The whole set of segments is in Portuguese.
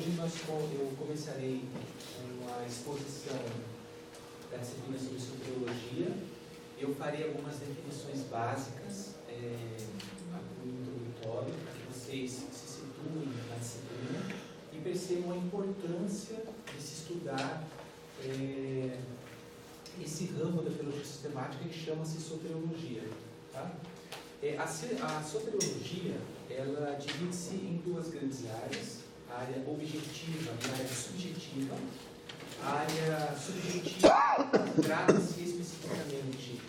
hoje eu começarei uma exposição da disciplina sobre soteriologia. Eu farei algumas definições básicas no introdutório, para que vocês se situem na disciplina e percebam a importância de se estudar esse ramo da teologia sistemática que chama-se soteriologia. Tá? A soteriologia, ela divide-se em duas grandes áreas: a área objetiva e a área subjetiva. A área subjetiva trata-se especificamente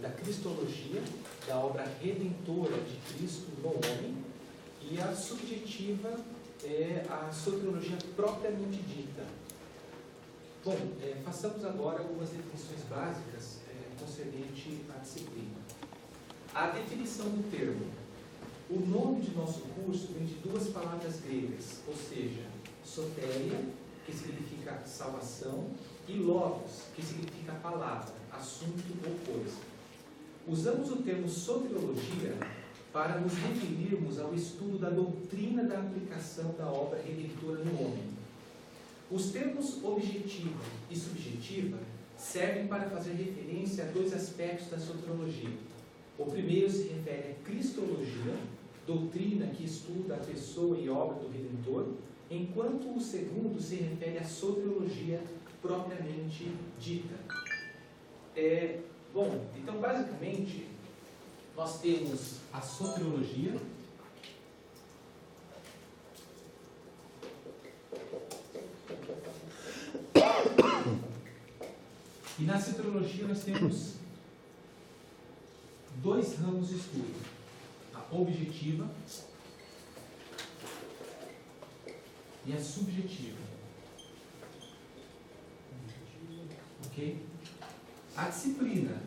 da cristologia, da obra redentora de Cristo no homem, e a subjetiva é a soteriologia propriamente dita. Bom, façamos agora algumas definições básicas concernente à disciplina. A definição do termo. O nome de nosso curso vem de duas palavras gregas, ou seja, soteria, que significa salvação, e logos, que significa palavra, assunto ou coisa. Usamos o termo soteriologia para nos referirmos ao estudo da doutrina da aplicação da obra redentora no homem. Os termos objetiva e subjetiva servem para fazer referência a dois aspectos da soteriologia. O primeiro se refere à cristologia, doutrina que estuda a pessoa e obra do Redentor, enquanto o segundo se refere à soteriologia propriamente dita. Bom, então basicamente nós temos a soteriologia, e na soteriologia nós temos dois ramos de estudo: a objetiva e a subjetiva. Ok? A disciplina,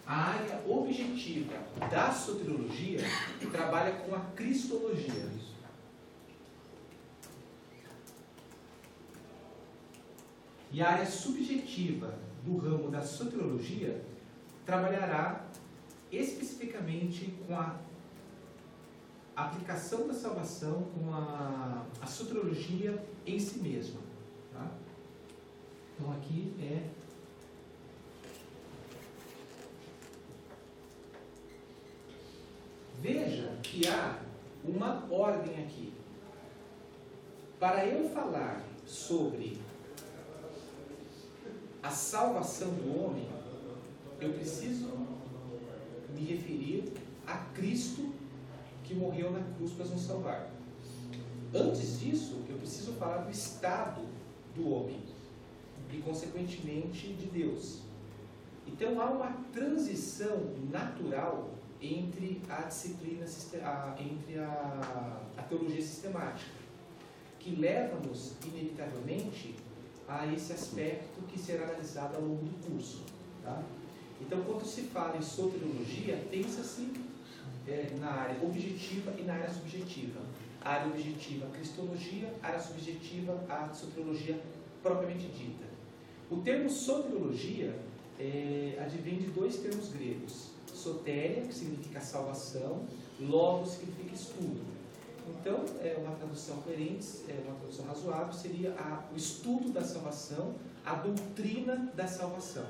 a área objetiva da soteriologia, trabalha com a cristologia. E a área subjetiva do ramo da soteriologia trabalhará especificamente com a aplicação da salvação, com a soteriologia em si mesma. Tá? Então aqui veja que há uma ordem aqui. Para eu falar sobre a salvação do homem, eu preciso me referir a Cristo que morreu na cruz para nos salvar. Antes disso, eu preciso falar do estado do homem e, consequentemente, de Deus. Então, há uma transição natural entre a disciplina, entre a teologia sistemática, que leva-nos, inevitavelmente, a esse aspecto que será analisado ao longo do curso. Tá? Então, quando se fala em soteriologia, pensa-se na área objetiva e na área subjetiva. A área objetiva, a cristologia; a área subjetiva, a soteriologia propriamente dita. O termo soteriologia advém de dois termos gregos: sotéria, que significa salvação; logos, que significa estudo. Então, uma tradução coerente, uma tradução razoável, seria o estudo da salvação, a doutrina da salvação.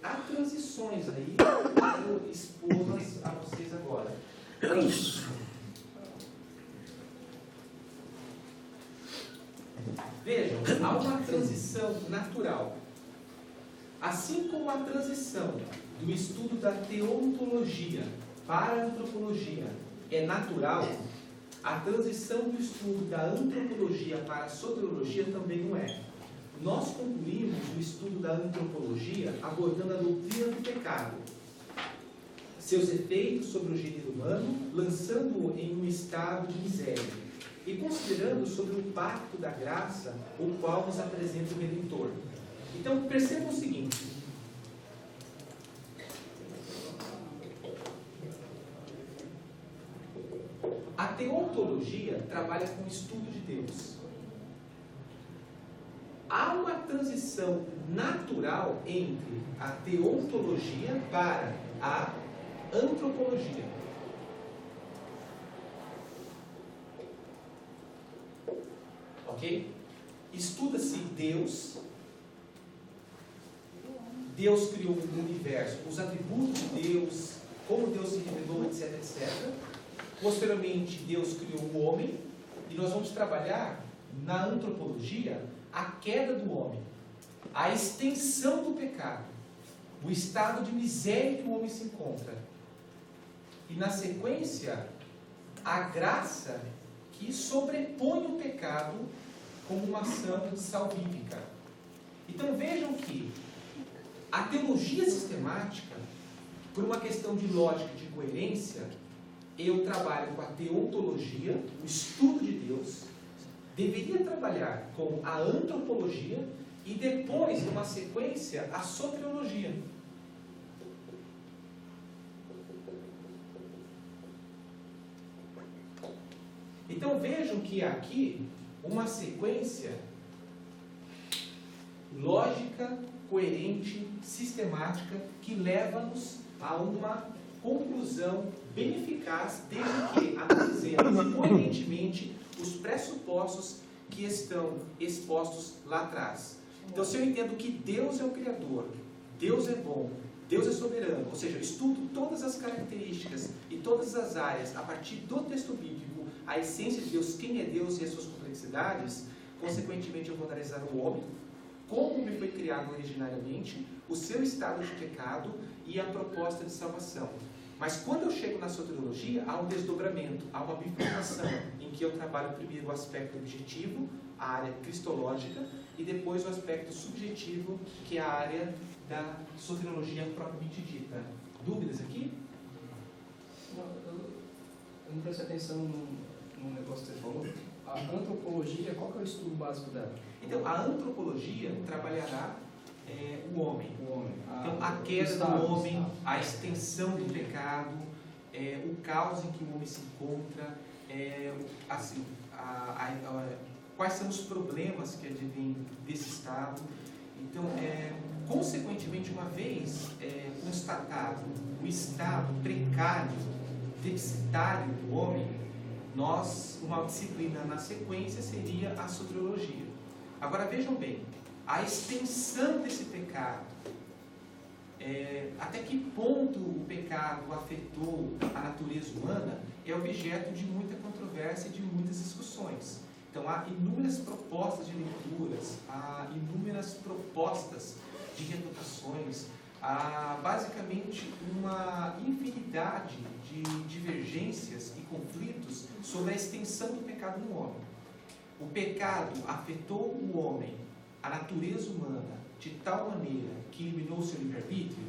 Há transições aí, eu vou expô-las a vocês agora. Vejam, há uma transição natural. Assim como a transição do estudo da teontologia para a antropologia é natural, a transição do estudo da antropologia para a soteriologia também não é. Nós concluímos o estudo da antropologia abordando a doutrina do pecado, seus efeitos sobre o gênero humano, lançando-o em um estado de miséria, e considerando sobre o pacto da graça, o qual nos apresenta o Redentor. Então, percebam o seguinte: a teontologia trabalha com o estudo de Deus. Há uma transição natural entre a teontologia para a antropologia. ok? Estuda-se Deus. Deus criou o universo, os atributos de Deus, como Deus se revelou, etc, etc. Posteriormente, Deus criou o homem, e nós vamos trabalhar na antropologia a queda do homem, a extensão do pecado, o estado de miséria que o homem se encontra. E na sequência, a graça que sobrepõe o pecado como uma ação salvífica. Então vejam que a teologia sistemática, por uma questão de lógica e de coerência, eu trabalho com a teontologia, o estudo de Deus, deveria trabalhar com a antropologia e depois, numa sequência, a soteriologia. Então vejam que aqui uma sequência lógica, coerente, sistemática, que leva-nos a uma conclusão bem eficaz, desde que analisemos coerentemente os pressupostos que estão expostos lá atrás. Então, se eu entendo que Deus é o Criador, Deus é bom, Deus é soberano, ou seja, eu estudo todas as características e todas as áreas a partir do texto bíblico, a essência de Deus, quem é Deus e as suas complexidades, consequentemente eu vou analisar o homem, como ele foi criado originariamente, o seu estado de pecado e a proposta de salvação. Mas quando eu chego na soteriologia, há um desdobramento, há uma bifurcação, em que eu trabalho primeiro o aspecto objetivo, a área cristológica, e depois o aspecto subjetivo, que é a área da soteriologia propriamente dita. Dúvidas aqui? Eu não prestei atenção no negócio que você falou. A antropologia, qual que é o estudo básico dela? Então, a antropologia trabalhará o homem. Então, a queda do homem, a extensão do pecado, o caos em que o homem se encontra, quais são os problemas que advêm desse estado. Então, consequentemente, uma vez constatado o estado precário, deficitário do homem, uma disciplina na sequência seria a soteriologia. Agora vejam bem, a extensão desse pecado, até que ponto o pecado afetou a natureza humana, é objeto de muita controvérsia e de muitas discussões. Então há inúmeras propostas de leituras, há inúmeras propostas de refutações, há basicamente uma infinidade de divergências e conflitos sobre a extensão do pecado no homem. O pecado afetou o homem, a natureza humana, de tal maneira que eliminou o seu livre-arbítrio?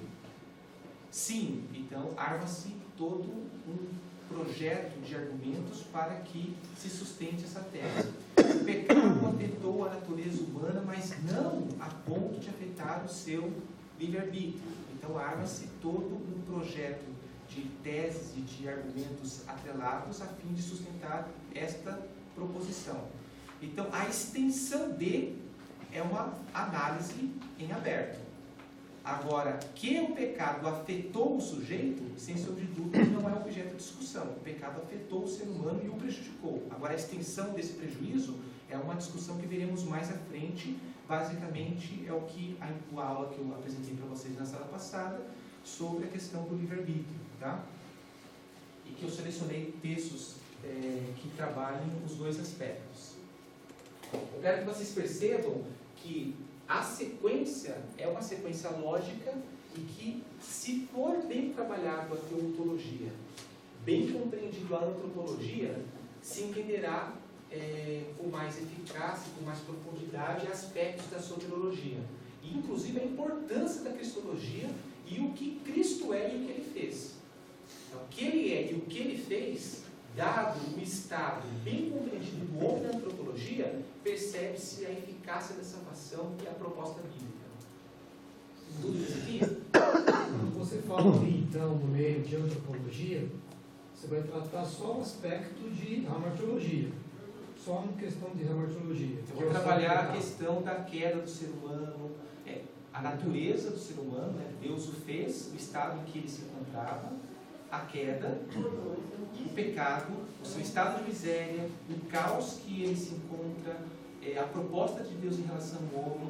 Sim, então arma-se todo um projeto de argumentos para que se sustente essa tese. O pecado afetou a natureza humana, mas não a ponto de afetar o seu livre-arbítrio. Então arma-se todo um projeto de teses e de argumentos atrelados a fim de sustentar esta proposição. Então, a extensão de é uma análise em aberto. Agora, que o pecado afetou o sujeito, sem sombra de dúvida, não é objeto de discussão. O pecado afetou o ser humano e o prejudicou. Agora, a extensão desse prejuízo é uma discussão que veremos mais à frente. Basicamente, é o que a aula que eu apresentei para vocês na sala passada, sobre a questão do livre-arbítrio, tá? E que eu selecionei textos que trabalhem os dois aspectos. Eu quero que vocês percebam que a sequência é uma sequência lógica e que, se for bem trabalhado a teontologia, bem compreendido a antropologia, se entenderá com mais eficácia, com mais profundidade, aspectos da soteriologia. E, inclusive, a importância da cristologia e o que Cristo é e o que Ele fez. Então, o que Ele é e o que Ele fez, dado o estado bem compreendido do homem da antropologia, percebe-se a eficácia da salvação e a proposta bíblica. Dúvidas aqui? Quando você fala ali, então, no meio de antropologia, você vai tratar só o aspecto de hamartiologia, só uma questão de hamartiologia. Eu vou trabalhar a questão da queda do ser humano, a natureza do ser humano, né? Deus o fez, o estado em que ele se encontrava, a queda, o pecado, o seu estado de miséria, o caos que ele se encontra, a proposta de Deus em relação ao homem,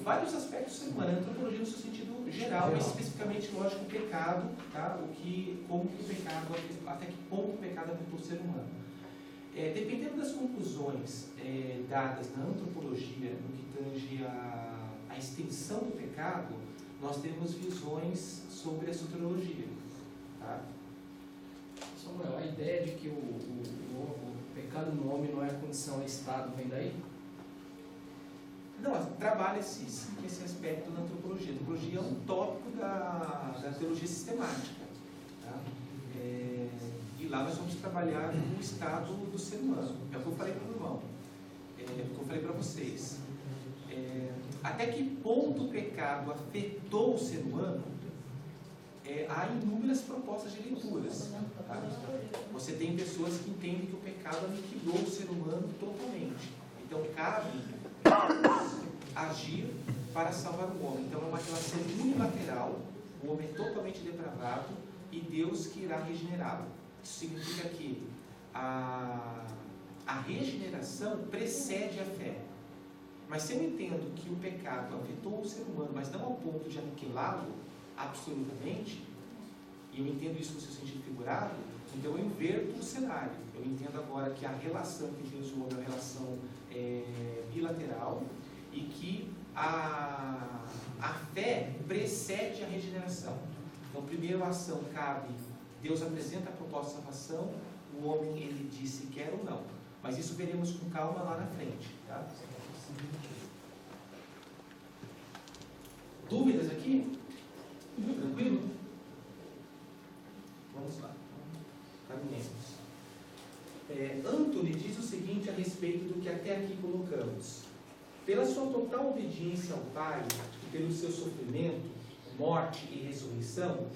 vários aspectos do ser humano, a antropologia no seu sentido geral, mas especificamente, lógico, o pecado, tá? Até que ponto o pecado afetou o ser humano. Dependendo das conclusões dadas na antropologia no que tange a extensão do pecado, nós temos visões sobre a soteriologia. Tá? Samuel, a ideia de que o pecado no homem não é condição, é estado, vem daí? Não, trabalha-se esse aspecto na antropologia. A antropologia é um tópico da teologia sistemática. Tá? E lá nós vamos trabalhar o estado do ser humano. É o que eu falei para o irmão, é o que eu falei para vocês. Até que ponto o pecado afetou o ser humano? Há inúmeras propostas de leituras. Tá? Você tem pessoas que entendem que o pecado aniquilou o ser humano totalmente. Então, cabe agir para salvar o homem. Então, é uma relação unilateral. O homem é totalmente depravado e Deus que irá regenerá-lo. Isso significa que a regeneração precede a fé. Mas se eu entendo que o pecado afetou o ser humano, mas não ao ponto de aniquilá-lo absolutamente, e eu entendo isso no seu sentido figurado, então eu inverto o cenário. Eu entendo agora que a relação que Deus e o homem é uma relação bilateral e que a fé precede a regeneração. Então, primeiro a ação cabe, Deus apresenta a proposta de salvação, o homem ele diz se quer ou não. Mas isso veremos com calma lá na frente. Tá? Dúvidas aqui? Tranquilo? Vamos lá. Caminhemos. Anthony diz o seguinte a respeito do que até aqui colocamos. Pela sua total obediência ao Pai e pelo seu sofrimento, morte e ressurreição,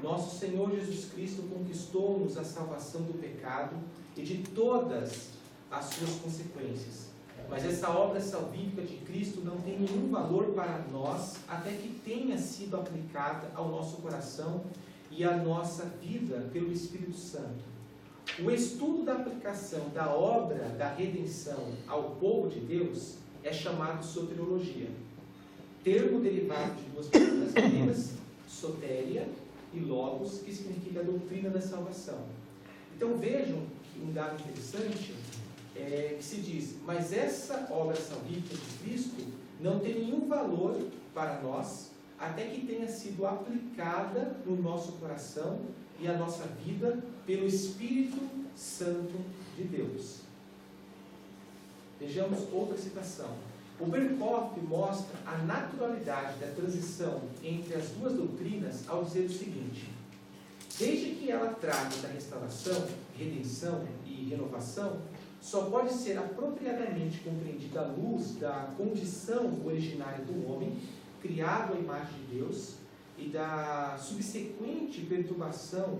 nosso Senhor Jesus Cristo conquistou-nos a salvação do pecado e de todas as suas consequências. Mas essa obra salvífica de Cristo não tem nenhum valor para nós até que tenha sido aplicada ao nosso coração e à nossa vida pelo Espírito Santo. O estudo da aplicação da obra da redenção ao povo de Deus é chamado soteriologia, termo derivado de duas palavras gregas, sotéria e logos, que significa a doutrina da salvação. Então vejam que um dado interessante que se diz, mas essa obra salvífica de Cristo não tem nenhum valor para nós até que tenha sido aplicada no nosso coração e a nossa vida pelo Espírito Santo de Deus. Vejamos outra citação. O Berkhoff mostra a naturalidade da transição entre as duas doutrinas ao dizer o seguinte: desde que ela trata da restauração, redenção e renovação, só pode ser apropriadamente compreendida à luz da condição originária do homem, criado à imagem de Deus, e da subsequente perturbação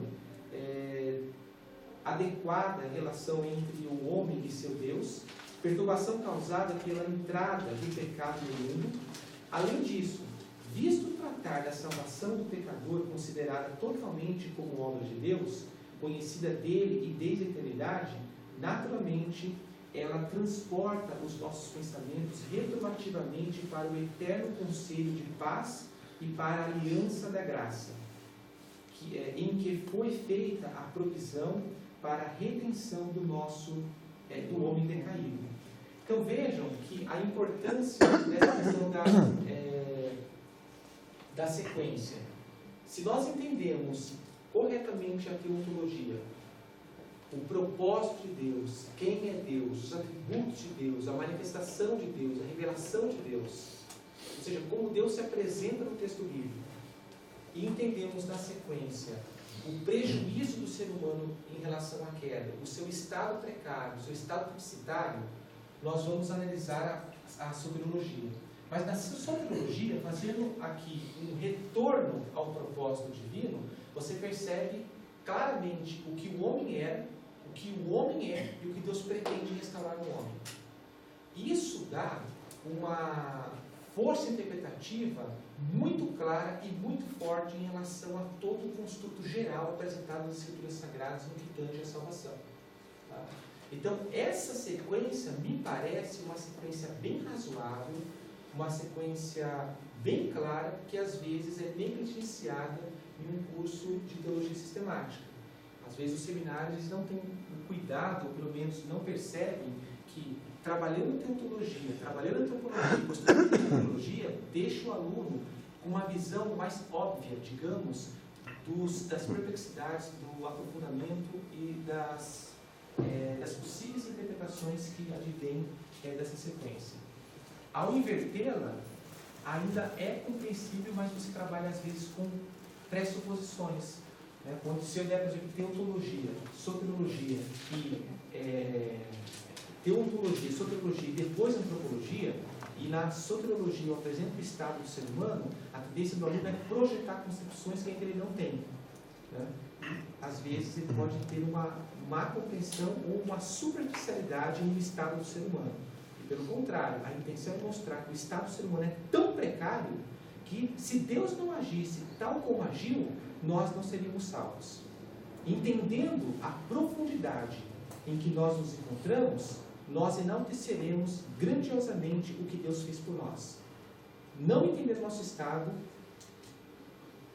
adequada em relação entre o homem e seu Deus, perturbação causada pela entrada do pecado no mundo. Além disso, visto tratar da salvação do pecador considerada totalmente como obra de Deus, conhecida dele e desde a eternidade, naturalmente ela transporta os nossos pensamentos retroativamente para o eterno conselho de paz e para a aliança da graça, em que foi feita a provisão para a redenção do homem decaído. Então vejam que a importância dessa questão da sequência. Se nós entendemos corretamente a teologia, o propósito de Deus, quem é Deus, os atributos de Deus, a manifestação de Deus, a revelação de Deus, ou seja, como Deus se apresenta no texto bíblico, e entendemos na sequência o prejuízo do ser humano em relação à queda, o seu estado precário, o seu estado deficitário, nós vamos analisar a soteriologia. Mas na soteriologia, fazendo aqui um retorno ao propósito divino, você percebe claramente o que o homem era, o que o homem é e o que Deus pretende restaurar no homem. Isso dá uma força interpretativa muito clara e muito forte em relação a todo o construto geral apresentado nas Escrituras Sagradas no que tange a salvação. Tá? Então, essa sequência me parece uma sequência bem razoável, uma sequência bem clara, que às vezes é negligenciada em um curso de teologia sistemática. Às vezes os seminários não têm o cuidado, ou pelo menos não percebem, que trabalhando teologia, trabalhando antropologia, postulando teologia, deixa o aluno com uma visão mais óbvia, digamos, das perplexidades, do aprofundamento e das possíveis interpretações que advêm dessa sequência. Ao invertê-la, ainda é compreensível, mas você trabalha às vezes com pressuposições. Né? Quando se olhar, por exemplo, teologia, soteriologia teologia, soteriologia e depois antropologia, e na soteriologia eu apresento o estado do ser humano, a tendência do aluno é projetar concepções que ainda ele não tem. Né? Às vezes ele pode ter uma má compreensão ou uma superficialidade no estado do ser humano. E pelo contrário, a intenção é mostrar que o estado do ser humano é tão precário que, se Deus não agisse tal como agiu, nós não seríamos salvos. Entendendo a profundidade em que nós nos encontramos, nós enalteceremos grandiosamente o que Deus fez por nós. Não entender nosso estado,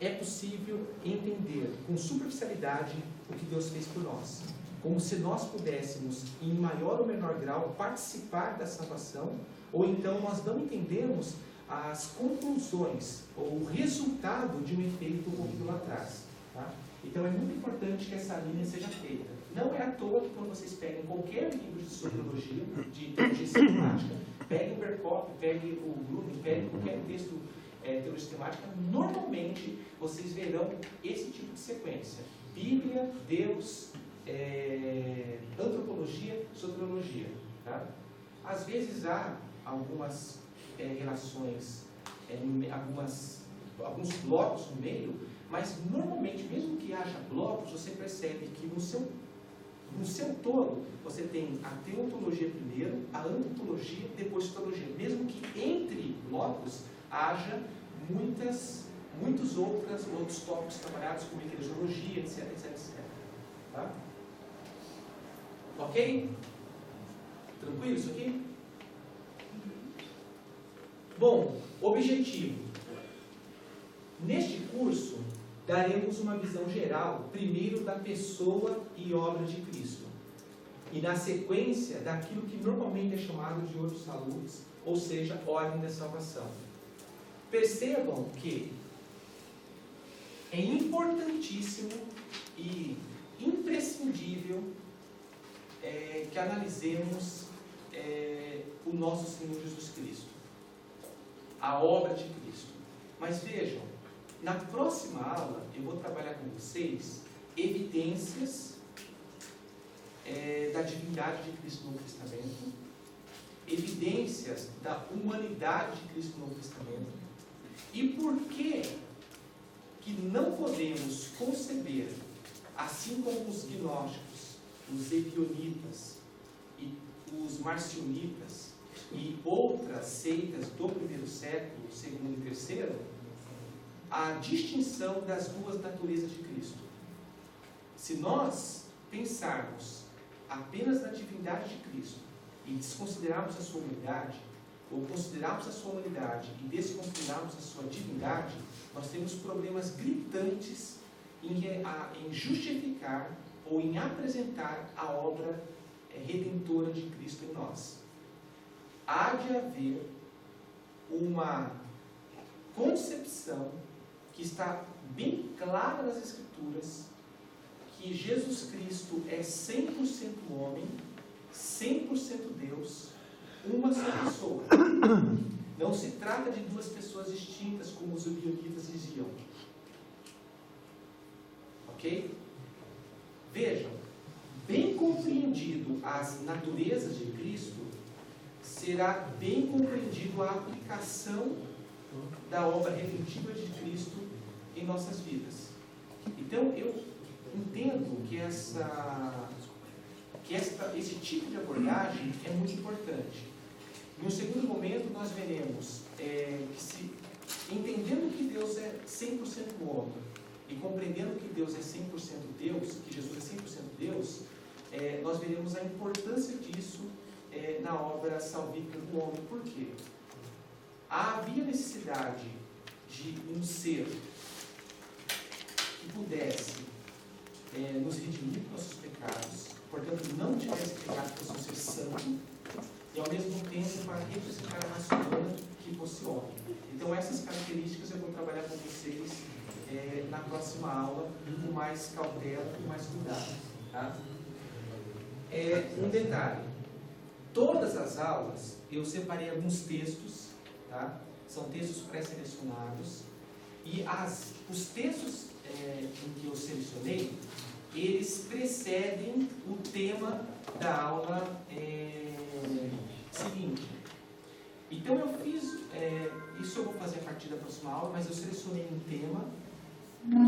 é possível entender com superficialidade o que Deus fez por nós. Como se nós pudéssemos, em maior ou menor grau, participar da salvação, ou então nós não entendemos as conclusões ou o resultado de um efeito ocorrido lá atrás. Tá? Então é muito importante que essa linha seja feita. Não é à toa que quando vocês peguem qualquer livro de soteriologia, de teologia sistemática, peguem o Berkop, peguem o Gruden, peguem qualquer texto teologia sistemática, normalmente vocês verão esse tipo de sequência: Bíblia, Deus, antropologia, soteriologia. Tá? Às vezes há algumas relações, alguns blocos no meio, mas normalmente, mesmo que haja blocos, você percebe que no seu todo, você tem a teontologia primeiro, a antropologia, depois a soteriologia. Mesmo que entre blocos haja muitos outros tópicos trabalhados, como eclesiologia, etc, etc, etc. Tá? Ok? Tranquilo isso aqui? Bom, objetivo. Neste curso, daremos uma visão geral, primeiro da pessoa e obra de Cristo, e na sequência daquilo que normalmente é chamado de ordo salutis, ou seja, ordem da salvação. Percebam que é importantíssimo e imprescindível que analisemos o nosso Senhor Jesus Cristo, a obra de Cristo. Mas vejam, na próxima aula eu vou trabalhar com vocês evidências da divindade de Cristo no Novo Testamento, evidências da humanidade de Cristo no Novo Testamento, e por que não podemos conceber, assim como os gnósticos, os ebionitas e os marcionitas e outras seitas do primeiro século, segundo e terceiro, a distinção das duas naturezas de Cristo. Se nós pensarmos apenas na divindade de Cristo e desconsiderarmos a sua humanidade, ou considerarmos a sua humanidade e desconsiderarmos a sua divindade, nós temos problemas gritantes em justificar ou em apresentar a obra redentora de Cristo em nós. Há de haver uma concepção que está bem clara nas Escrituras, que Jesus Cristo é 100% homem, 100% Deus, uma só pessoa. Não se trata de duas pessoas distintas, como os ebionitas diziam. Ok? Vejam, bem compreendido as naturezas de Cristo, será bem compreendido a aplicação da obra redentiva de Cristo em nossas vidas. Então, eu entendo que esse tipo de abordagem é muito importante. Em um segundo momento, nós veremos que, entendendo que Deus é 100% homem e compreendendo que Deus é 100% Deus, que Jesus é 100% Deus, nós veremos a importância disso na obra salvífica do homem. Por quê? Havia necessidade de um ser que pudesse nos redimir dos nossos pecados, portanto não tivesse pecado, fosse um ser santo, e ao mesmo tempo para representar a raça humana que fosse homem. Então essas características eu vou trabalhar com vocês na próxima aula com mais cautela, com mais cuidado. Tá? Um detalhe, todas as aulas eu separei alguns textos, tá? São textos pré-selecionados, e os textos em que eu selecionei, eles precedem o tema da aula seguinte. Então eu fiz, isso eu vou fazer a partir da próxima aula, mas eu selecionei um tema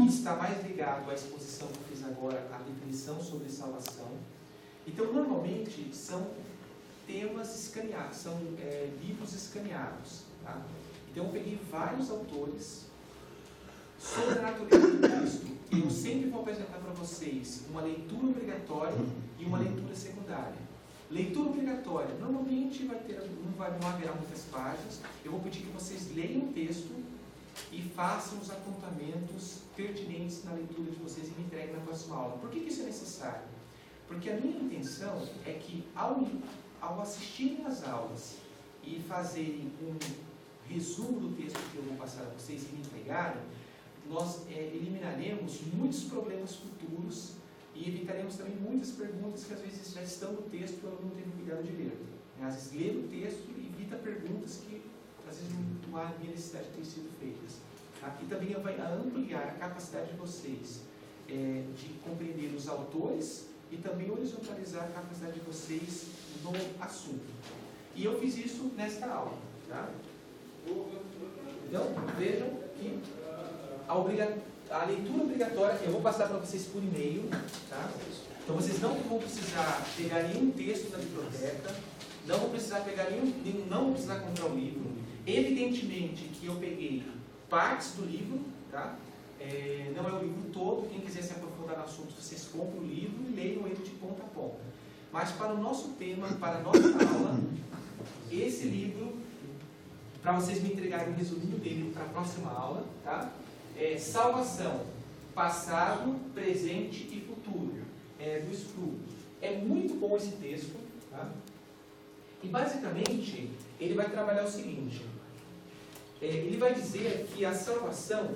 que está mais ligado à exposição que eu fiz agora, à definição sobre salvação. Então normalmente são temas escaneados, são livros escaneados. Tá? Então eu peguei vários autores sobre a natureza do Cristo. Eu sempre vou apresentar para vocês uma leitura obrigatória e uma leitura secundária. Leitura obrigatória, normalmente não haverá muitas páginas. Eu vou pedir que vocês leiam o texto e façam os apontamentos pertinentes na leitura de vocês e me entreguem na próxima aula. Por que isso é necessário? Porque a minha intenção é que ao assistirem às aulas e fazerem um resumo do texto que eu vou passar a vocês e me entregarem, nós eliminaremos muitos problemas futuros e evitaremos também muitas perguntas que às vezes já estão no texto e o aluno não teve cuidado de ler. Às vezes ler o texto evita perguntas que às vezes não há necessidade de ter sido feitas. Aqui também vai ampliar a capacidade de vocês de compreender os autores e também horizontalizar a capacidade de vocês no assunto. E eu fiz isso nesta aula. Tá? Então, vejam que a leitura obrigatória, eu vou passar para vocês por e-mail, tá? Então vocês não vão precisar pegar nenhum texto na biblioteca, não vão precisar pegar não vão precisar comprar o livro. Evidentemente que eu peguei partes do livro, tá? Não é o livro todo. Quem quiser se aprofundar no assunto, vocês compram o livro e leiam ele de ponta a ponta. Mas para o nosso tema, para a nossa aula, esse livro, para vocês me entregarem um resuminho dele para a próxima aula, tá? Salvação, passado, presente e futuro, do Sproul. É muito bom esse texto, tá? E basicamente ele vai trabalhar o seguinte: ele vai dizer que a salvação,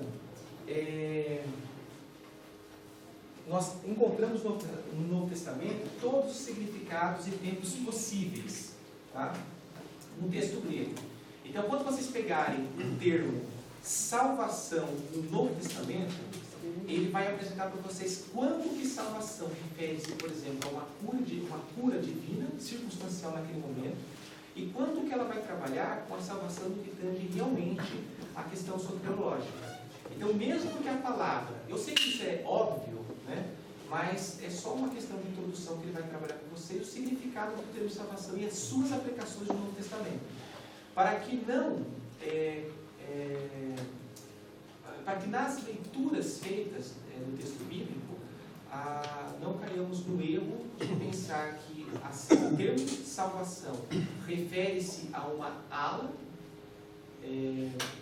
nós encontramos no Novo Testamento todos os significados e tempos possíveis, tá? No texto grego. Então, quando vocês pegarem o termo salvação no Novo Testamento, ele vai apresentar para vocês quanto que salvação refere-se, por exemplo, a uma cura divina, circunstancial naquele momento, e quanto que ela vai trabalhar com a salvação que tange realmente a questão soteriológica. Então, mesmo que a palavra, eu sei que isso é óbvio, né? Mas é só uma questão de introdução que ele vai trabalhar com vocês, o significado do termo salvação e as suas aplicações no Novo Testamento. Para que para que nas leituras feitas no texto bíblico, não caiamos no erro de pensar que o termo salvação refere-se a uma ala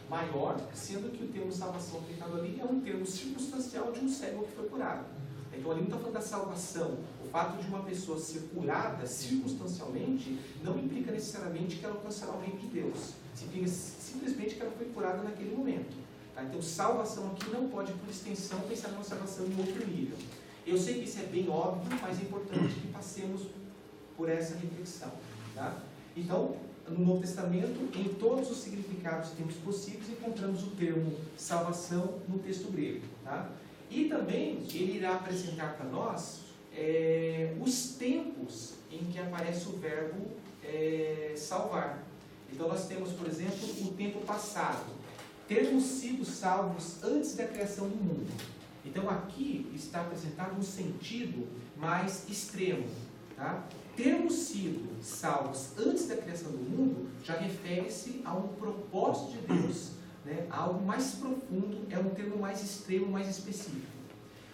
maior, sendo que o termo salvação aplicado ali é um termo circunstancial de um cego que foi curado. Então ali não está falando da salvação. O fato de uma pessoa ser curada circunstancialmente não implica necessariamente que ela alcançará o reino de Deus. Significa simplesmente que ela foi curada naquele momento. Tá? Então salvação aqui não pode, por extensão, pensar numa salvação em outro nível. Eu sei que isso é bem óbvio, mas é importante que passemos por essa reflexão. Tá? Então, no Novo Testamento, em todos os significados e tempos possíveis, encontramos o termo salvação no texto grego. Tá? E também ele irá apresentar para nós os tempos em que aparece o verbo salvar. Então nós temos, por exemplo, o tempo passado. Termos sido salvos antes da criação do mundo. Então aqui está apresentado um sentido mais extremo. Tá? Termos sido salvos antes da criação do mundo já refere-se a um propósito de Deus, né? Algo mais profundo, é um termo mais extremo, mais específico.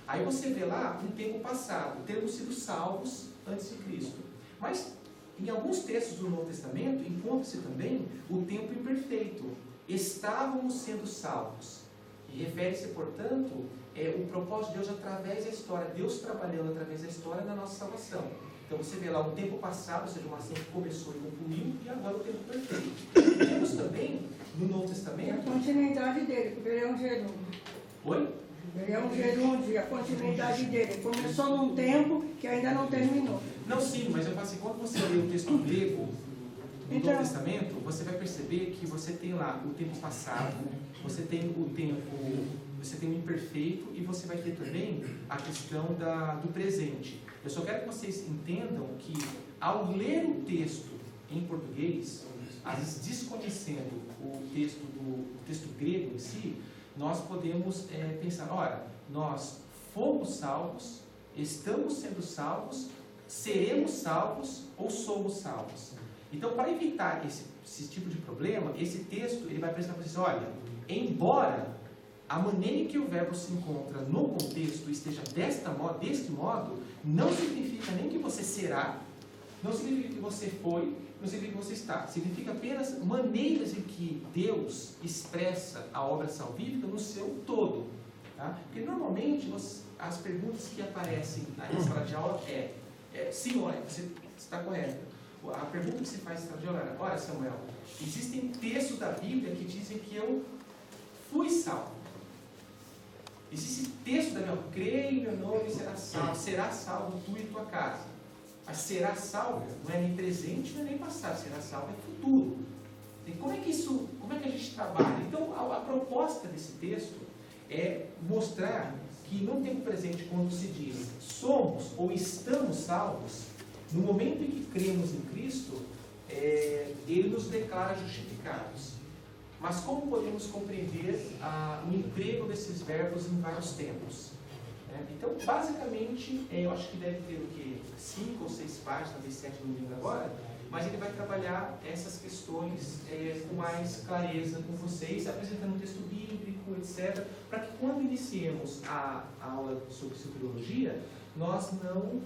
Aí você vê lá um tempo passado, termos sido salvos antes de Cristo. Mas em alguns textos do Novo Testamento encontra-se também o tempo imperfeito. Estávamos sendo salvos. E refere-se, portanto, o propósito de Deus através da história, Deus trabalhando através da história na nossa salvação. Então você vê lá um tempo passado, ou seja, uma ação que começou e concluiu, e agora o tempo perfeito. Temos também no Novo Testamento a continuidade dele, porque ele é um gerúndio. Oi? Ele é um gerúndio, a continuidade dele. Começou num tempo que ainda não terminou. Não, sim, mas eu falo assim, quando você lê o texto grego do Novo Testamento, você vai perceber que você tem lá o tempo passado, você tem o tempo, você tem o imperfeito e você vai ter também a questão do presente. Eu só quero que vocês entendam que ao ler o texto em português, às vezes desconhecendo o texto grego em si, nós podemos pensar, ora, nós fomos salvos, estamos sendo salvos, seremos salvos ou somos salvos. Então, para evitar esse tipo de problema, esse texto ele vai apresentar para vocês, olha, embora a maneira em que o verbo se encontra no contexto esteja deste modo, não significa nem que você será, não significa que você foi, não significa que você está. Significa apenas maneiras em que Deus expressa a obra salvífica no seu todo. Tá? Porque normalmente as perguntas que aparecem na sala de aula sim, olha, você está correto. A pergunta que se faz na sala de aula é, olha Samuel, existem textos da Bíblia que dizem que eu fui salvo. Existe texto da Bíblia, creia em meu nome e será salvo tu e tua casa. Mas será salvo não é nem presente, não é nem passado, será salvo é futuro. E como é que a gente trabalha? Então, a proposta desse texto é mostrar que no tempo presente, quando se diz somos ou estamos salvos, no momento em que cremos em Cristo, Ele nos declara justificados. Mas como podemos compreender o emprego desses verbos em vários tempos? Então, basicamente, eu acho que deve ter o quê? 5 ou 6 páginas, talvez 7 no livro agora, mas ele vai trabalhar essas questões com mais clareza com vocês, apresentando um texto bíblico, etc., para que quando iniciemos a aula sobre soteriologia, nós não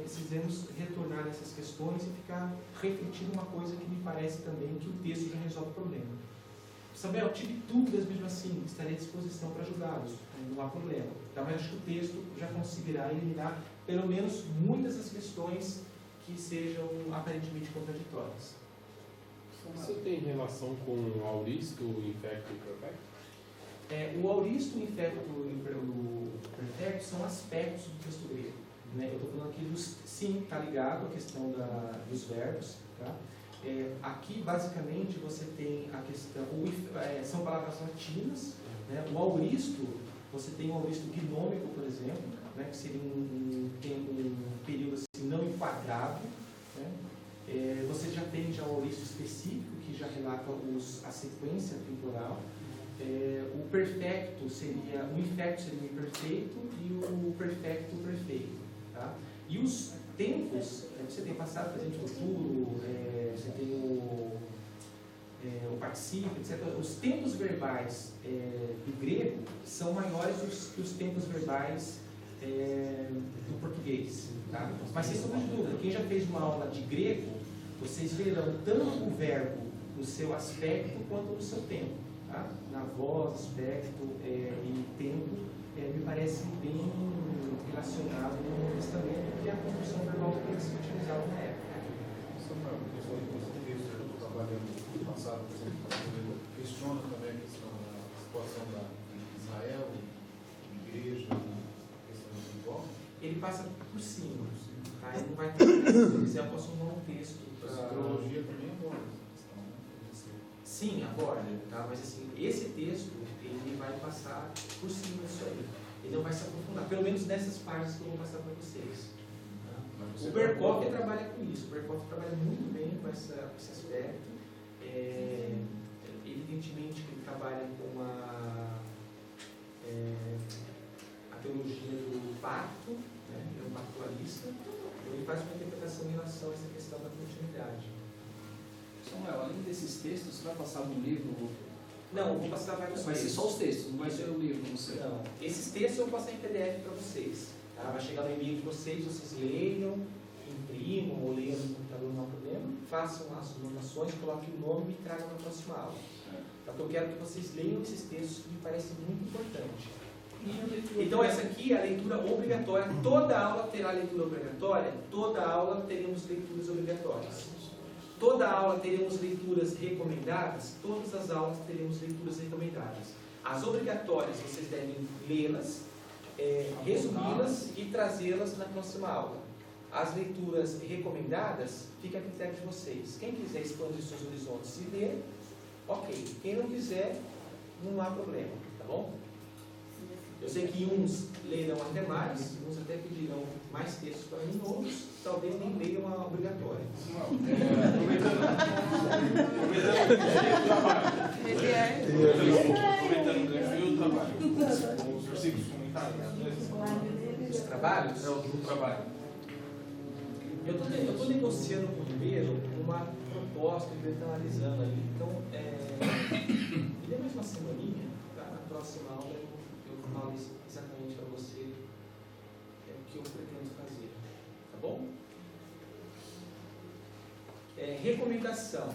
precisemos retornar nessas questões e ficar refletindo uma coisa que me parece também que o texto já resolve o problema. Samuel, tive dúvidas mesmo assim, estarei à disposição para ajudá-los, não há problema. Tá? Mas acho que o texto já conseguirá eliminar pelo menos muitas das questões que sejam aparentemente contraditórias. Isso tem relação com o auristo, o infecto e o perfecto? O auristo, o infecto e o perfecto são aspectos do texto grego. Né? Eu estou falando aqui sim, está ligado à questão dos verbos. Tá? Aqui, basicamente, você tem a questão, são palavras latinas, né? O auristo, você tem o auristo gnômico, por exemplo, né? Que seria um período assim, não enquadrado, né? Você já tem o auristo específico, que já relata a sequência temporal. O perfecto seria, o infecto seria o imperfeito e o perfecto o perfeito. Tá? E os tempos, você tem passado, presente, futuro, você tem o particípio, etc. Os tempos verbais do grego são maiores que os tempos verbais do português. Tá? Mas sem sombra de dúvida, quem já fez uma aula de grego, vocês verão tanto o verbo no seu aspecto quanto no seu tempo. Tá? Na voz, aspecto e tempo, me parece bem relacionado no Testamento, que é a construção verbal que eles utilizavam na época. Samuel, a questão de texto, eu estou trabalhando no passado, por exemplo, questiona também a questão da situação da Israel, igreja, questão espiritual. Ele passa por cima, tá? Ele não vai ter texto, se quiser eu posso arrumar um texto. A psicologia também aborda essa questão, né? Sim, agora, tá? Mas assim, esse texto, ele vai passar por cima disso aí. Ele não vai se aprofundar, pelo menos nessas partes que eu vou passar para vocês. Tá? O Berkhoff trabalha com isso, o Berkhoff trabalha muito bem com esse aspecto. Evidentemente que ele trabalha com a teologia do pacto, né? Ele é um pactualista, ele faz uma interpretação em relação a essa questão da continuidade. Samuel, além desses textos, você vai passar algum livro Não, eu vou passar vários Vai ser textos. só os textos, não vai ser o livro, não sei. Não, esses textos eu vou passar em PDF para vocês. Tá? Vai chegar no e-mail de vocês leiam, imprimam ou leiam no computador, não há problema. Façam as anotações, coloquem o nome e me tragam na próxima aula. Tá? Porque eu quero que vocês leiam esses textos que me parecem muito importantes. Então essa aqui é a leitura obrigatória. Toda aula terá leitura obrigatória, toda aula teremos leituras obrigatórias. Toda aula teremos leituras recomendadas, todas as aulas teremos leituras recomendadas. As obrigatórias vocês devem lê-las, resumi-las e trazê-las na próxima aula. As leituras recomendadas fica a critério de vocês. Quem quiser expandir seus horizontes e ler, ok. Quem não quiser, não há problema, tá bom? Eu sei que uns lerão até mais, uns até pedirão mais textos para mim, outros talvez nem leiam a obrigatória. Aproveitando o desafio do trabalho. Os versículos comentados. Os trabalhos? É o do trabalho. Eu estou negociando com o Ribeiro uma proposta que ele está analisando ali. Então, me dê mais uma semaninha, tá? Na próxima aula eu falo exatamente para você o que eu pretendo fazer. Tá bom? Recomendação.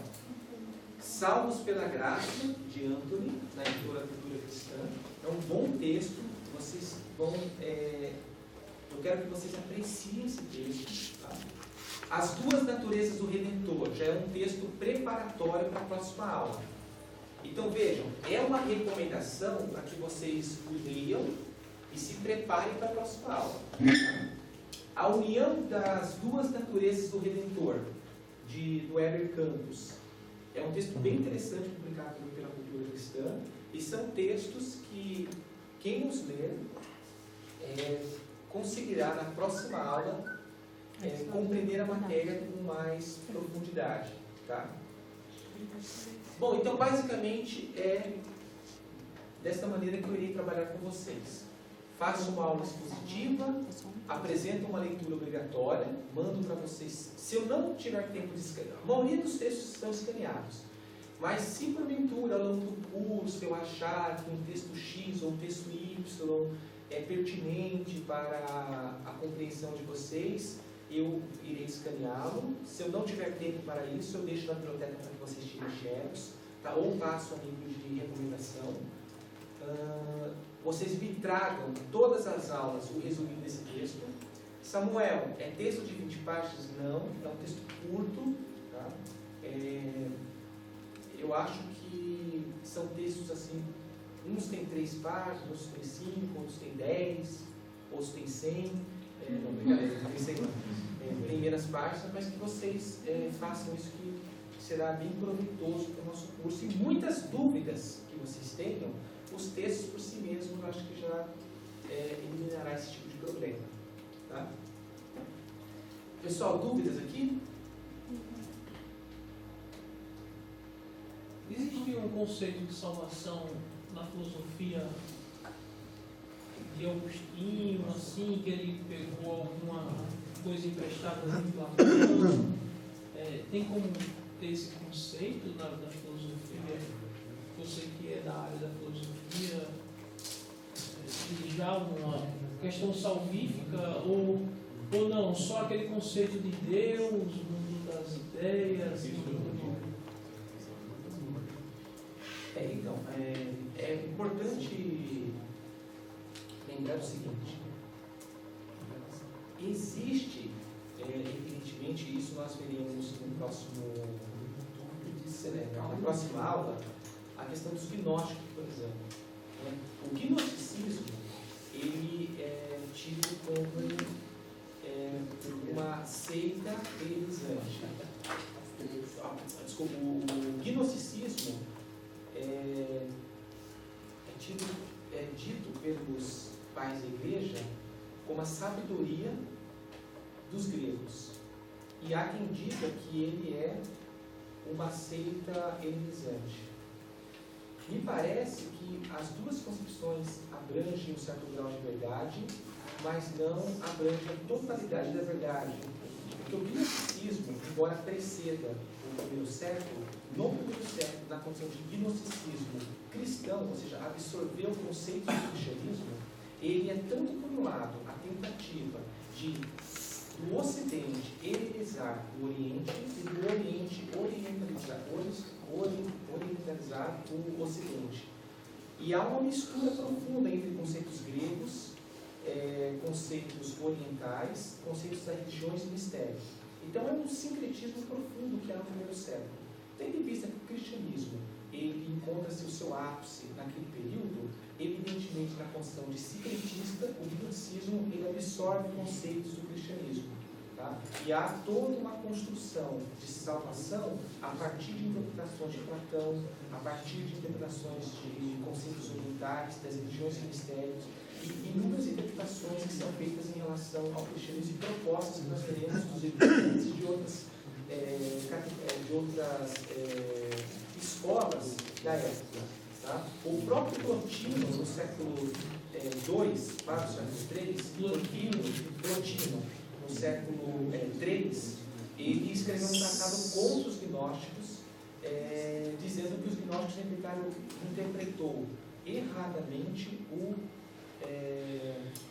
Salvos pela Graça, de Anthony, na editora Cultura Cristã. É um bom texto. Vocês vão... eu quero que vocês apreciem esse texto. Tá? As duas naturezas do Redentor. Já é um texto preparatório para a próxima aula. Então vejam, é uma recomendação para que vocês o leiam e se preparem para a próxima aula. A união das duas naturezas do Redentor, do Heber Campos. É um texto bem interessante publicado pela Cultura Cristã e são textos que quem os ler conseguirá na próxima aula compreender a matéria com mais profundidade. Tá? Bom, então basicamente é desta maneira que eu irei trabalhar com vocês. Faço uma aula expositiva, apresento uma leitura obrigatória, mando para vocês. Se eu não tiver tempo de escanear, a maioria dos textos estão escaneados, mas se porventura ao longo do curso eu achar que um texto X ou um texto Y é pertinente para a compreensão de vocês, eu irei escaneá-lo. Se eu não tiver tempo para isso, eu deixo na biblioteca para que vocês tirem xerox, tá? Ou passo a livro de recomendação. Vocês me tragam todas as aulas o resumido desse texto. Samuel, é texto de 20 páginas? Não, é um texto curto. Tá? Eu acho que são textos assim, uns têm 3 páginas, outros têm 5, outros têm 10, outros têm 100. Não, brincadeira, não tem 100 não. Tem menos páginas, mas que vocês façam isso, que será bem proveitoso para o nosso curso. E muitas dúvidas que vocês tenham, os textos por si mesmos, eu acho que já eliminará esse tipo de problema. Tá? Pessoal, dúvidas aqui? Existe um conceito de salvação na filosofia de Agostinho, assim, que ele pegou alguma coisa emprestada de Platão? Tem como ter esse conceito da filosofia? Você que é da área da filosofia, já uma questão salvífica ou não? Só aquele conceito de Deus, mundo das ideias, Então, é importante lembrar o seguinte: existe, evidentemente, isso nós veremos na próxima aula, a questão dos gnósticos, por exemplo. O gnosticismo, ele é tido como uma seita helenizante. Desculpa, o gnosticismo é dito pelos pais da igreja como a sabedoria dos gregos. E há quem diga que ele é uma seita helenizante. Me parece que as duas concepções abrangem um certo grau de verdade, mas não abrangem a totalidade da verdade. Porque o gnosticismo, embora embora preceda o primeiro século, no primeiro século, na condição de gnosticismo cristão, ou seja, absorveu o conceito do cristianismo, ele é tanto por um lado a tentativa de, do Ocidente, helenizar o Oriente e do Oriente orientalizar o Ocidente. E há uma mistura profunda entre conceitos gregos, conceitos orientais, conceitos das religiões e mistérios. Então é um sincretismo profundo que há no primeiro século. Tendo em vista que o cristianismo ele encontra-se o seu ápice naquele período, evidentemente na condição de sincretista, o gnosticismo ele absorve conceitos do cristianismo. Tá? E há toda uma construção de salvação a partir de interpretações de Platão, a partir de interpretações de conceitos orientais, das religiões e mistérios, e inúmeras interpretações que são feitas em relação ao cristianismo e propostas que nós teremos dos estudantes de outras escolas da época. Tá? O próprio Plotino, no século II para o século III, Plotino, no século III, ele escreveu um tratado contra os gnósticos, dizendo que os gnósticos interpretou erradamente o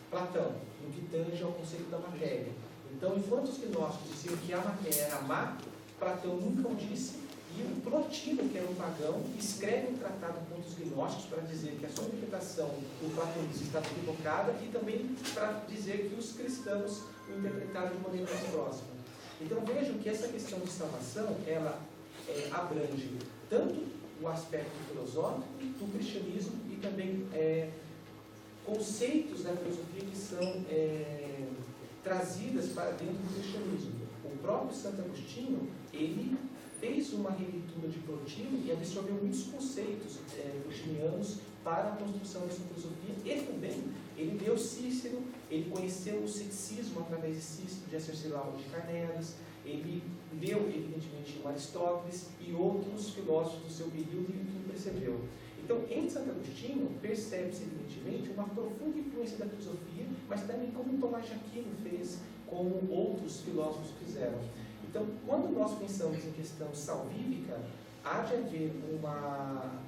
Platão, no que tange ao conceito da matéria. Então, enquanto os gnósticos diziam que a matéria era má, Platão nunca o disse, e o Plotino, que era um pagão, escreve um tratado contra os gnósticos para dizer que a sua interpretação do platonismo estava equivocada e também para dizer que os cristãos o interpretaram de maneira mais próxima. Então, vejam que essa questão de salvação, ela abrange tanto o aspecto filosófico do cristianismo e também conceitos da filosofia que são trazidas para dentro do cristianismo. O próprio Santo Agostinho, ele fez uma releitura de Plotino e absorveu muitos conceitos plotinianos para a construção dessa filosofia, e também ele leu Cícero, ele conheceu o ceticismo através de Cícero, de Acercilau de Carnelas, ele leu, evidentemente, o Aristóteles e outros filósofos do seu período e o que percebeu. Então, em Santo Agostinho, percebe-se, evidentemente, uma profunda influência da filosofia, mas também como Tomás de Aquino fez, como outros filósofos fizeram. Então, quando nós pensamos em questão salvífica, há de haver uma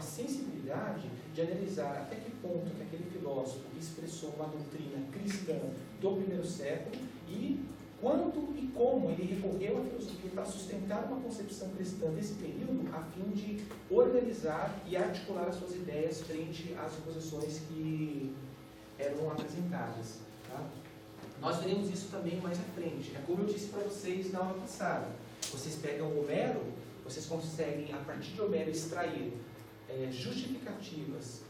sensibilidade de analisar até que ponto que aquele filósofo expressou uma doutrina cristã do primeiro século e quando e como ele recorreu à filosofia para sustentar uma concepção cristã desse período, a fim de organizar e articular as suas ideias frente às oposições que eram apresentadas. Tá? Nós veremos isso também mais à frente. É como eu disse para vocês na aula passada. Vocês pegam Homero, vocês conseguem, a partir de Homero, extrair justificativas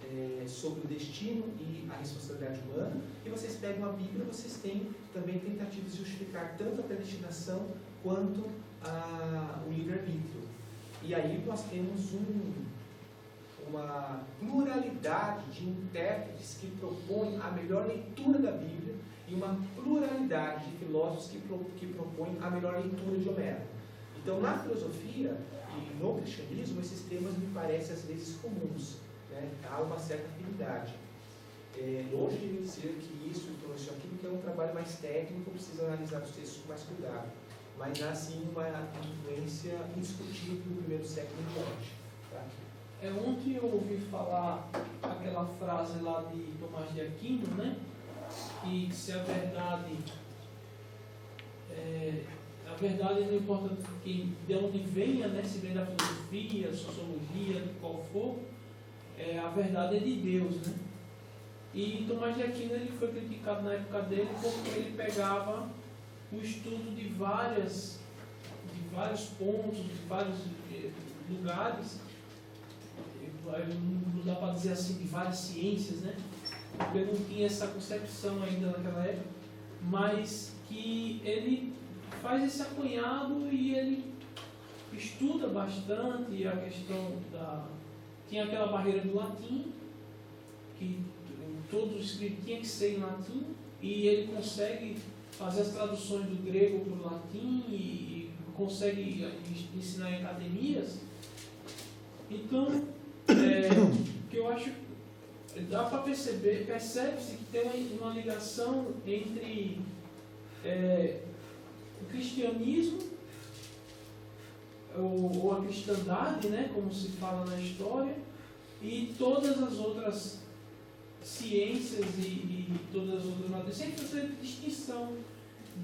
sobre o destino e a responsabilidade humana, e vocês pegam a Bíblia, vocês têm também tentativas de justificar tanto a predestinação quanto o livre-arbítrio. E aí nós temos uma pluralidade de intérpretes que propõem a melhor leitura da Bíblia e uma pluralidade de filósofos que propõem a melhor leitura de Homero. Então, na filosofia e no cristianismo, esses temas me parecem às vezes comuns, né? Há uma certa afinidade. Longe de me dizer que isso influenciou aquilo, que é um trabalho mais técnico, precisa analisar os textos com mais cuidado. Mas há sim uma influência indiscutível do primeiro século em diante. Tá? Ontem eu ouvi falar aquela frase lá de Tomás de Aquino, né? Que se a verdade não importa de onde venha, né? Se vem da filosofia, sociologia, de qual for, a verdade é de Deus, né? E Tomás de Aquino ele foi criticado na época dele porque ele pegava o estudo de vários pontos, de vários lugares, não dá para dizer assim, de várias ciências, né? Porque não tinha essa concepção ainda naquela época, mas que ele faz esse apanhado e ele estuda bastante a questão tinha aquela barreira do latim, que todo o escrito tinha que ser em latim, e ele consegue fazer as traduções do grego para o latim e consegue ensinar em academias. Então, que eu acho, dá para percebe-se que tem uma ligação entre o cristianismo, ou a cristandade, né, como se fala na história, e todas as outras ciências e todas as outras matérias. Sempre fazer distinção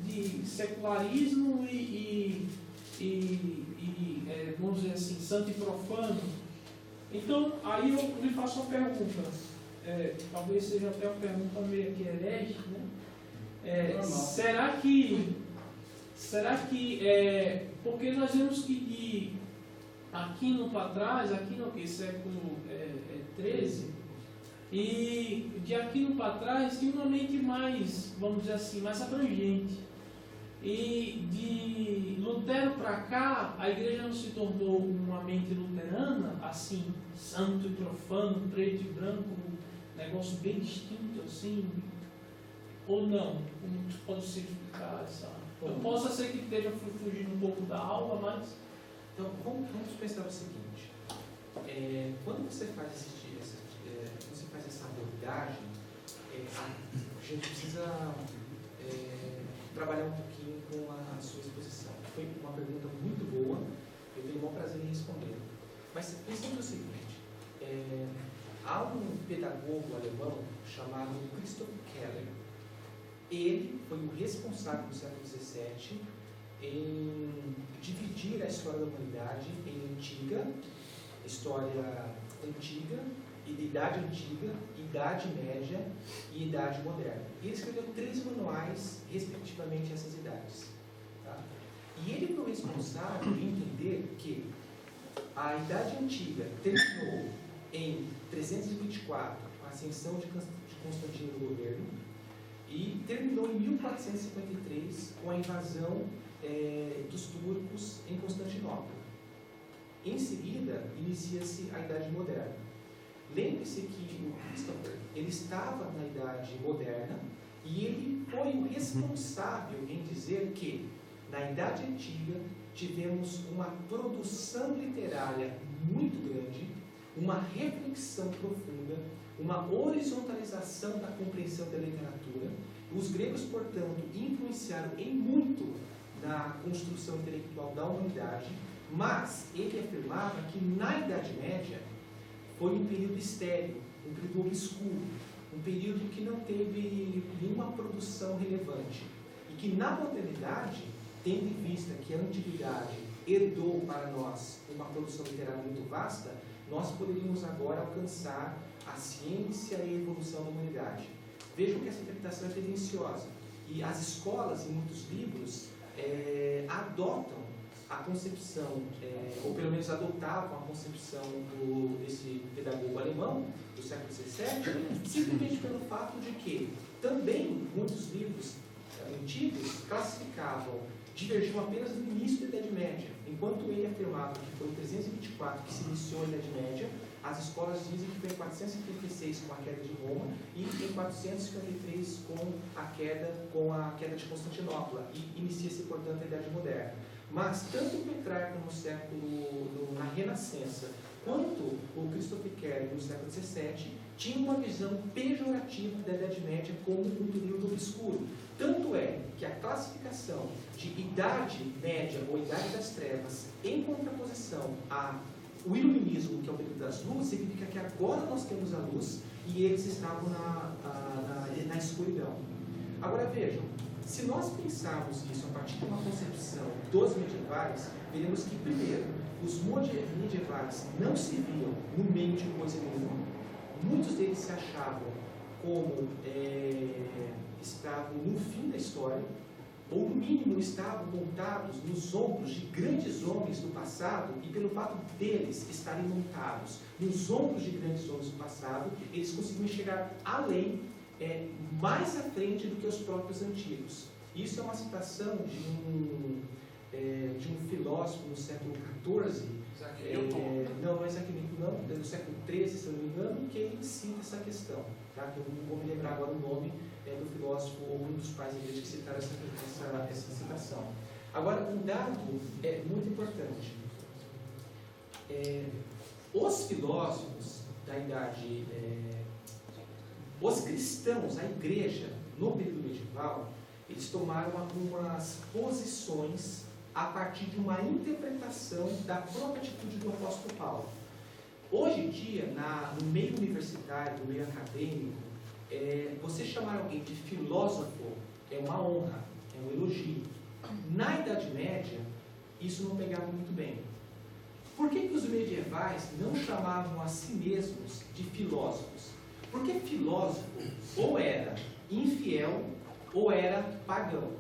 de secularismo vamos dizer assim, santo e profano. Então, aí eu lhe faço uma pergunta, talvez seja até uma pergunta meio que herege, né? Será que porque nós vemos que aqui no para trás, aqui no século XIII, e de aquilo para trás tinha uma mente mais, vamos dizer assim, mais abrangente. E de Lutero para cá, a igreja não se tornou uma mente luterana, assim, santo e profano, preto e branco, um negócio bem distinto, assim, ou não? Como pode ser explicar essa... Possa ser que esteja fugindo um pouco da aula, mas... Então, vamos pensar o seguinte. Quando você faz essa abordagem, a gente precisa trabalhar um pouquinho com a sua exposição. Foi uma pergunta muito boa, eu tenho o maior prazer em responder. Mas pensando o seguinte, há um pedagogo alemão chamado Christoph Keller. Ele foi o responsável no século XVII em dividir a história da humanidade em história antiga, Idade Antiga, Idade Média e Idade Moderna. E ele escreveu 3 manuais, respectivamente, a essas idades. Tá? E ele foi responsável em entender que a Idade Antiga terminou em 324, com a ascensão de Constantino no governo, e terminou em 1453, com a invasão dos turcos em Constantinopla. Em seguida, inicia-se a Idade Moderna. Lembre-se que o Christopher, ele estava na Idade Moderna e ele foi o responsável em dizer que, na Idade Antiga, tivemos uma produção literária muito grande, uma reflexão profunda, uma horizontalização da compreensão da literatura. Os gregos, portanto, influenciaram em muito na construção intelectual da humanidade, mas ele afirmava que na Idade Média foi um período estéril, um período obscuro, um período que não teve nenhuma produção relevante. E que na modernidade, tendo em vista que a antiguidade herdou para nós uma produção literária muito vasta, nós poderíamos agora alcançar a ciência e a evolução da humanidade. Vejam que essa interpretação é tendenciosa. E as escolas, em muitos livros, adotam a concepção, ou pelo menos adotavam a concepção desse pedagogo alemão do século XVII, simplesmente pelo fato de que também muitos livros antigos classificavam, divergiam apenas no início da Idade Média. Enquanto ele afirmava que foi em 324 que se iniciou a Idade Média, as escolas dizem que foi em 436 com a queda de Roma e em 453 com a queda de Constantinopla, e inicia-se, portanto, a Idade Moderna. Mas tanto Petrarca na Renascença, quanto o Christoph Keller no século XVII, tinha uma visão pejorativa da Idade Média como um período obscuro. Tanto é que a classificação de Idade Média ou Idade das Trevas, em contraposição ao Iluminismo, que é o período das luzes, significa que agora nós temos a luz e eles estavam na escuridão. Agora vejam, se nós pensarmos isso a partir de uma concepção dos medievais, veremos que, primeiro, os medievais não se viam no meio de coisa nenhuma. Muitos deles se achavam como estavam no fim da história, ou no mínimo estavam montados nos ombros de grandes homens do passado, e pelo fato deles estarem montados nos ombros de grandes homens do passado, eles conseguiam chegar além, mais à frente do que os próprios antigos. Isso é uma citação de um filósofo no século XIV, não é Isaac Newton, não, é do século XIII, se não me engano, que ele cita essa questão. Tá? Eu não vou me lembrar agora o nome do filósofo ou um dos pais da igreja que citaram essa citação. Agora, um dado muito importante. Os filósofos da idade, os cristãos, a igreja, no período medieval, eles tomaram algumas posições a partir de uma interpretação da própria atitude do apóstolo Paulo. Hoje em dia, no meio universitário, no meio acadêmico, você chamar alguém de filósofo é uma honra, é um elogio. Na Idade Média, isso não pegava muito bem. Por que os medievais não chamavam a si mesmos de filósofos? Porque filósofo ou era infiel ou era pagão.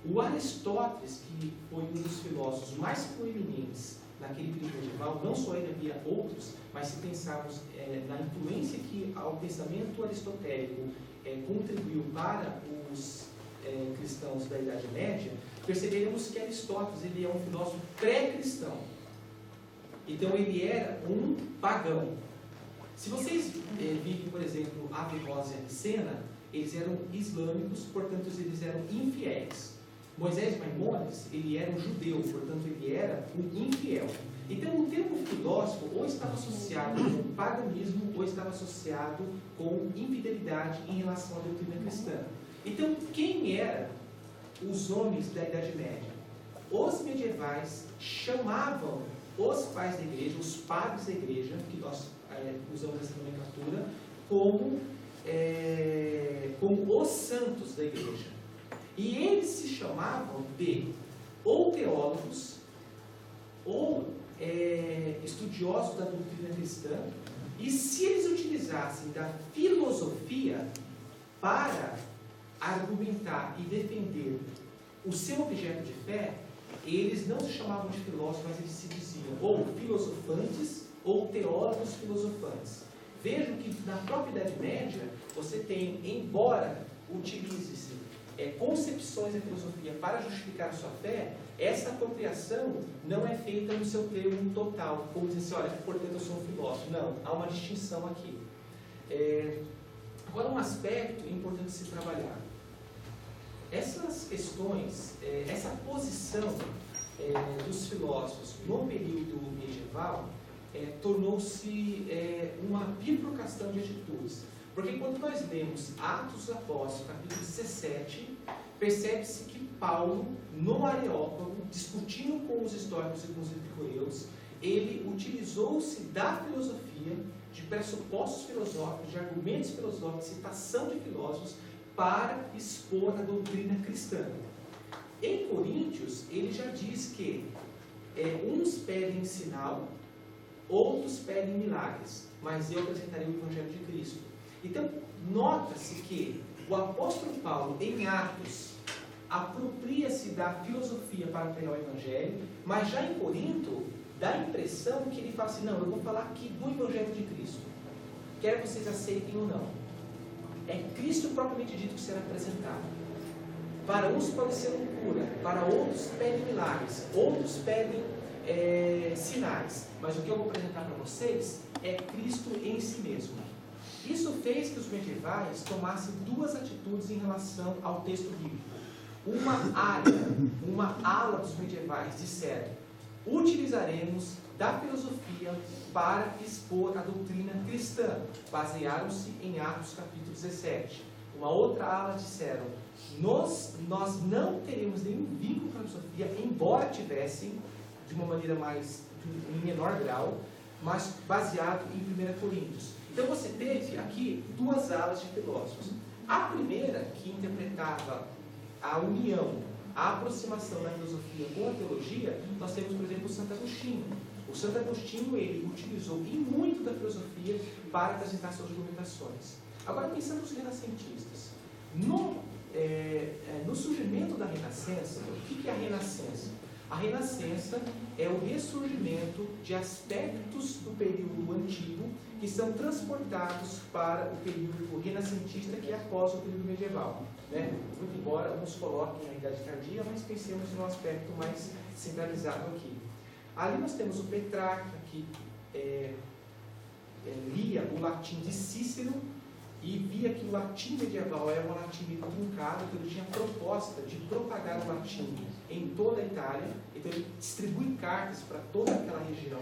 O Aristóteles, que foi um dos filósofos mais proeminentes naquele período medieval, não só ele, havia outros, mas se pensarmos na influência que o pensamento aristotélico contribuiu para os cristãos da Idade Média, perceberemos que Aristóteles ele é um filósofo pré-cristão. Então ele era um pagão. Se vocês virem, por exemplo, Averroes e Avicena, eles eram islâmicos, portanto eles eram infiéis. Moisés Maimônides, ele era um judeu, portanto ele era um infiel. Então o termo filósofo ou estava associado com paganismo ou estava associado com infidelidade em relação à doutrina cristã. Então quem eram os homens da Idade Média? Os medievais chamavam os pais da igreja, os padres da igreja, que nós usamos essa nomenclatura, como os santos da igreja. E eles se chamavam de ou teólogos, ou estudiosos da doutrina cristã, e se eles utilizassem da filosofia para argumentar e defender o seu objeto de fé, eles não se chamavam de filósofos, mas eles se diziam ou filosofantes ou teólogos filosofantes. Vejam que na própria Idade Média você tem, embora utilize-se concepções da filosofia para justificar a sua fé, essa apropriação não é feita no seu termo total, como dizer assim, olha, portanto eu sou um filósofo. Não, há uma distinção aqui. Agora um aspecto importante se trabalhar. Essas questões, essa posição dos filósofos no período medieval tornou-se uma bifurcação de atitudes. Porque quando nós lemos Atos dos Apóstolos, capítulo 17, percebe-se que Paulo, no Areópago, discutindo com os históricos e com os epicureus, ele utilizou-se da filosofia, de pressupostos filosóficos, de argumentos filosóficos, citação de filósofos, para expor a doutrina cristã. Em Coríntios, ele já diz que uns pedem sinal, outros pedem milagres, mas eu apresentarei o Evangelho de Cristo. Então, nota-se que o apóstolo Paulo, em Atos, apropria-se da filosofia para pregar o Evangelho, mas já em Corinto, dá a impressão que ele fala assim, não, eu vou falar aqui do Evangelho de Cristo, quer vocês aceitem ou não. É Cristo propriamente dito que será apresentado. Para uns pode ser loucura, para outros pedem milagres, outros pedem sinais, mas o que eu vou apresentar para vocês é Cristo em si mesmo. Isso fez que os medievais tomassem duas atitudes em relação ao texto bíblico. Uma ala dos medievais disseram: utilizaremos da filosofia para expor a doutrina cristã. Basearam-se em Atos capítulo 17. Uma outra ala disseram: nós não teremos nenhum vínculo com a filosofia, embora tivessem, de uma maneira em menor grau, mas baseado em 1 Coríntios. Então você teve aqui duas alas de filósofos. A primeira, que interpretava a união, a aproximação da filosofia com a teologia, nós temos, por exemplo, o Santo Agostinho. O Santo Agostinho, ele utilizou e muito da filosofia para apresentar suas argumentações. Agora, pensando nos renascentistas. No surgimento da Renascença, o que é a Renascença? A Renascença é o ressurgimento de aspectos do período antigo que são transportados para o período renascentista, que é após o período medieval. Muito embora uns coloquem a Idade Tardia, mas pensemos num aspecto mais centralizado aqui. Ali nós temos o Petrarca, que lia o latim de Cícero e via que o latim medieval era um latim meio truncado, então ele tinha a proposta de propagar o latim em toda a Itália. Então ele distribui cartas para toda aquela região,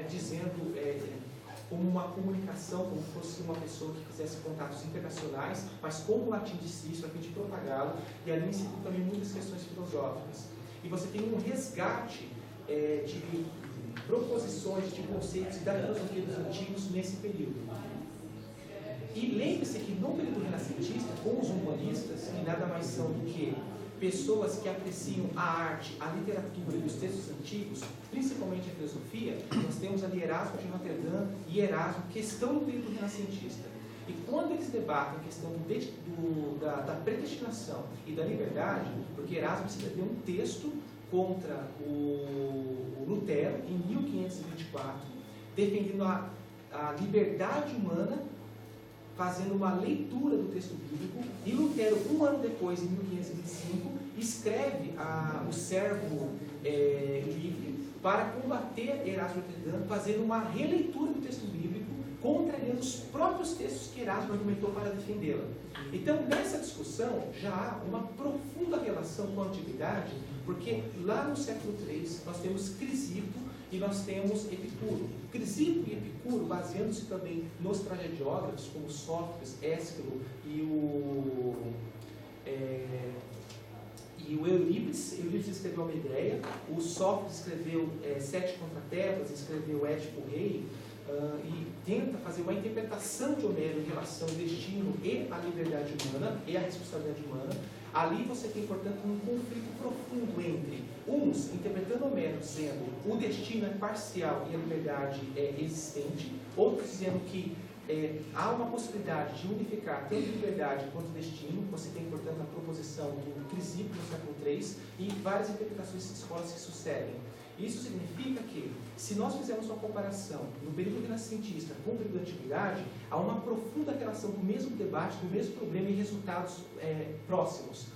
dizendo, como uma comunicação, como se fosse uma pessoa que fizesse contatos internacionais, mas com o latim de Cícero, a fim de propagá-lo, e ali inseriu também muitas questões filosóficas. E você tem um resgate de proposições, de conceitos da filosofia dos antigos nesse período. E lembre-se que no período renascentista, com os humanistas, que nada mais são do que pessoas que apreciam a arte, a literatura e os textos antigos, principalmente a filosofia, nós temos ali Erasmo de Roterdã e Erasmo, que estão no período renascentista. E quando eles debatem a questão da predestinação e da liberdade, porque Erasmo escreveu um texto contra o Lutero, em 1524, defendendo a liberdade humana, fazendo uma leitura do texto bíblico, e Lutero, um ano depois, em 1525, escreve o Servo Livre para combater Erasmo de Roterdã, fazendo uma releitura do texto bíblico, contrariando os próprios textos que Erasmo argumentou para defendê-la. Então, nessa discussão, já há uma profunda relação com a antiguidade, porque lá no século III nós temos Crisipo e nós temos Epicuro. Crisipo e Epicuro, baseando-se também nos tragediógrafos, como Sófocles, Ésquilo e o Eurípides. Eurípides escreveu a Medéia, o Sófocles escreveu Sete contra Tebas, escreveu Édipo Rei, e tenta fazer uma interpretação de Homero em relação ao destino e à liberdade humana e à responsabilidade humana. Ali você tem, portanto, um conflito profundo entre uns interpretando Homero dizendo o destino é parcial e a liberdade é existente, outros dizendo que há uma possibilidade de unificar tanto liberdade quanto destino. Você tem, portanto, a proposição do Crisipo no século III e várias interpretações de escolas que sucedem. Isso significa que, se nós fizermos uma comparação no período renascentista com o período da antiguidade, há uma profunda relação do mesmo debate, do mesmo problema e resultados próximos.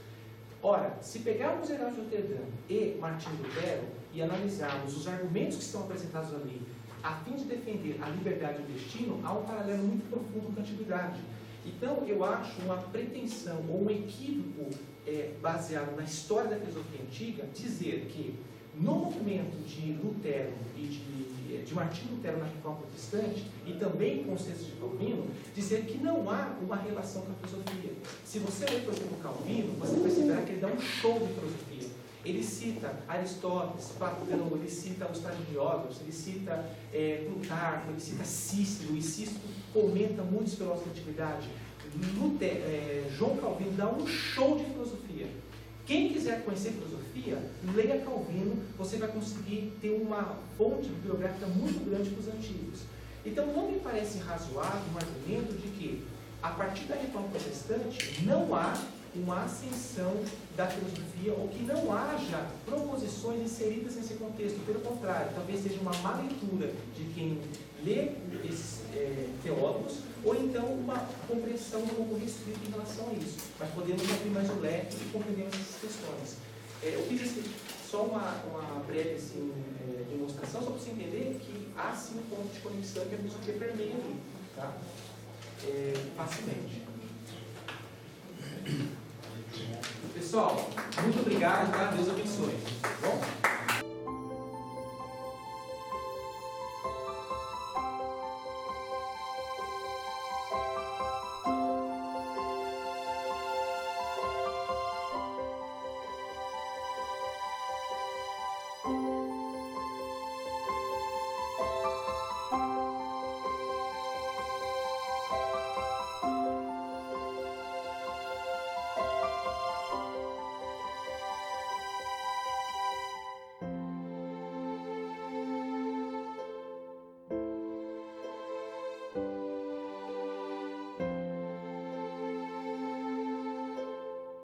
Ora, se pegarmos Erasmo de Roterdã e Martinho Lutero e analisarmos os argumentos que estão apresentados ali, a fim de defender a liberdade e o destino, há um paralelo muito profundo com a antiguidade. Então, eu acho uma pretensão ou um equívoco baseado na história da filosofia antiga dizer que, no movimento de Lutero e de Martinho Lutero na Reforma Protestante, e também com os textos de Calvino, dizer que não há uma relação com a filosofia. Se você ler, por exemplo, Calvino, você perceberá que ele dá um show de filosofia. Ele cita Aristóteles, Platão, ele cita os tragediógrafos, ele cita Plutarco, ele cita Cícero, e Cícero comenta muitos filósofos da antiguidade. João Calvino dá um show de filosofia. Quem quiser conhecer filosofia, leia Calvino, você vai conseguir ter uma fonte bibliográfica muito grande para os antigos. Então, não me parece razoável um argumento de que, a partir da Reforma Protestante, não há uma ascensão da filosofia, ou que não haja proposições inseridas nesse contexto. Pelo contrário, talvez seja uma má leitura de quem lê esses teólogos, ou então uma compreensão um pouco restrita em relação a isso. Mas podemos abrir mais o leque e compreendemos essas questões. Eu fiz só uma breve demonstração, só para você entender que há sim um ponto de conexão que a filosofia permeia ali, tá? Facilmente. Pessoal, muito obrigado, tá? Deus abençoe. Bom?